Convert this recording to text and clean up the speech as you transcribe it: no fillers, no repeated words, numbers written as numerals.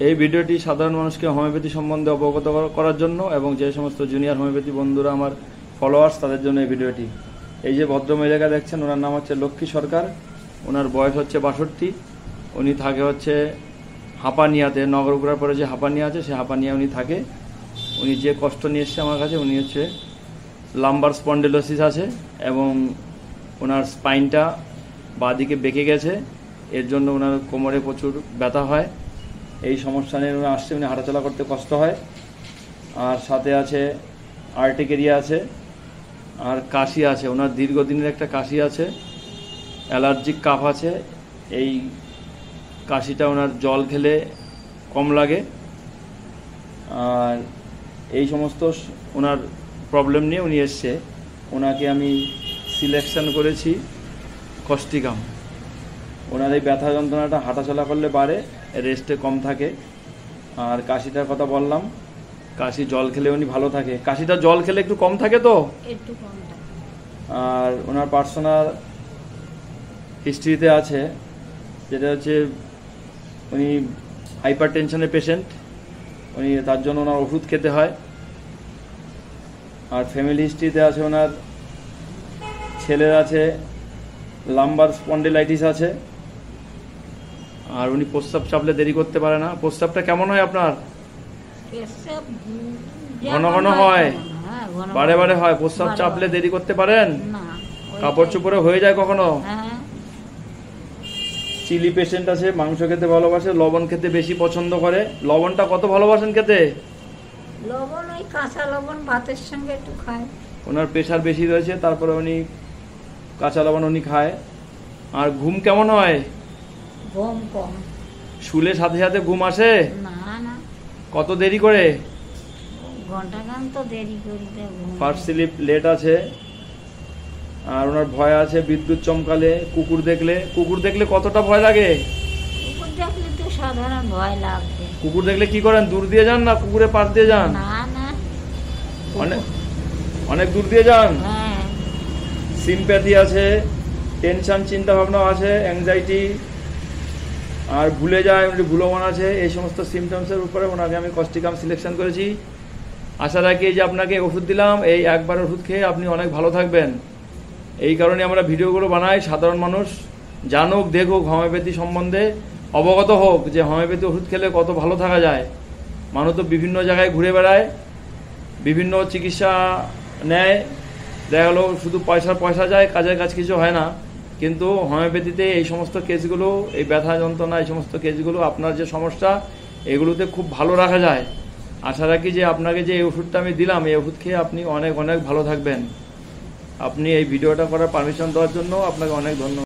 এই ভিডিওটি সাধারণ মানুষকে হোমিওপ্যাথি সম্বন্ধে অবগত করার জন্য এবং যে সমস্ত জুনিয়র হোমিওপ্যাথি বন্ধুরা আমার ফলোয়ার্স তাদের জন্য এই ভিডিওটি। এই যে ভদ্রমহিলাকে দেখছেন, ওনার নাম হচ্ছে লক্ষ্মী সরকার। ওনার বয়স হচ্ছে 62। উনি থাকে হচ্ছে হাঁপানিয়াতে, নগরপুরার পরে যে হাঁপানিয়া আছে সেই হাঁপানিয়া উনি থাকে। উনি যে কষ্ট নিয়ে এসছে আমার কাছে, উনি হচ্ছে লাম্বার স্পন্ডিলোসিস আছে এবং ওনার স্পাইনটা বাঁদিকে বেঁকে গেছে। এর জন্য ওনার কোমরে প্রচুর ব্যথা হয়। এই সমস্যা নিয়ে উনি আসছে, উনি হাঁটাচলা করতে কষ্ট হয়। আর সাথে আছে আর্টিকেরিয়া আছে আর কাশি আছে। ওনার দীর্ঘদিনের একটা কাশি আছে, অ্যালার্জিক কাফ আছে। এই কাশিটা ওনার জল খেলে কম লাগে। আর এই সমস্ত ওনার প্রবলেম নিয়ে উনি এসছে। ওনাকে আমি সিলেকশন করেছি কস্টিকাম। ওনার এই ব্যথা যন্ত্রণাটা হাঁটাচলা করলে বাড়ে, রেস্টে কম থাকে। আর কাশিটার কথা বললাম, কাশি জল খেলে উনি ভালো থাকে। কাশিটা জল খেলে একটু কম থাকে তো একটু কম থাকে। আর ওনার পার্সোনাল হিস্ট্রিতে আছে যেটা হচ্ছে উনি হাইপার টেনশনের পেশেন্ট। উনি তার জন্য ওনার ওষুধ খেতে হয়। আর ফ্যামিলি হিস্ট্রিতে আছে ওনার ছেলের আছে লাম্বার স্পন্ডিলাইটিস আছে। আর উনি প্রস্রাব চাপলে দেরি করতে পারে না। প্রস্রাবটা কেমন হয় আপনার? ঘন ঘন হয়, বারে বারে হয়। প্রস্রাব চাপলে দেরি করতে পারেন? কাপড় চোপড়ে হয়ে যায় কখনো? চিলি পেশেন্ট আছে, মাংস খেতে ভালোবাসে, লবণ খেতে বেশি পছন্দ করে। লবণটা কত ভালোবাসেন খেতে? লবণ ওই কাঁচা লবণ ভাতের সঙ্গে একটু খায়। ওনার প্রেশার বেশি রয়েছে, তারপরে উনি কাঁচা লবণ উনি খায়। আর ঘুম কেমন হয়? ঘুম কম। শুলে সাথে সাথে ঘুম আসে? না না। কত দেরি করে? ঘন্টাখান তো দেরি করিতে ঘুম। ফার্স্ট স্লিপ লেট আছে। আর ওনার ভয় আছে বিদ্যুৎ চমকালে, কুকুর দেখলে। কুকুর দেখলে কতটা ভয় লাগে? কুকুর দেখলে তো সাধারণ ভয় লাগবে। কুকুর দেখলে কি করেন? দূর দিয়ে যান না কুকুরের পাশ দিয়ে যান? না না, অনেক দূর দিয়ে যান। হ্যাঁ। সিম্প্যাথি আছে, টেনশন চিন্তা ভাবনা আছে, অ্যাংজাইটি আর ভুলে যায়, ভুলমন আছে। এই সমস্ত সিমটমসের উপরে ওনাকে আমি কস্টিকাম সিলেকশন করেছি। আশা রাখি যে আপনাকে ওষুধ দিলাম, এই একবার ওষুধ খেয়ে আপনি অনেক ভালো থাকবেন। এই কারণে আমরা ভিডিওগুলো বানাই, সাধারণ মানুষ জানুক, দেখুক, হোমিওপ্যাথি সম্বন্ধে অবগত হোক যে হোমিওপ্যাথি ওষুধ খেলে কত ভালো থাকা যায়। মানুষ তো বিভিন্ন জায়গায় ঘুরে বেড়ায়, বিভিন্ন চিকিৎসা নেয়, দেখা গেলো শুধু পয়সা যায়, কাজের কাজ কিছু হয় না। কিন্তু হোমিওপ্যাথিতে এই সমস্ত কেসগুলো, এই ব্যথা যন্ত্রণা, এই সমস্ত কেসগুলো, আপনার যে সমস্যা, এগুলোতে খুব ভালো রাখা যায়। আশা রাখি যে আপনাকে যে এই ওষুধটা আমি দিলাম, এই ওষুধ খেয়ে আপনি অনেক অনেক ভালো থাকবেন। আপনি এই ভিডিওটা করার পারমিশন দেওয়ার জন্য আপনাকে অনেক ধন্যবাদ।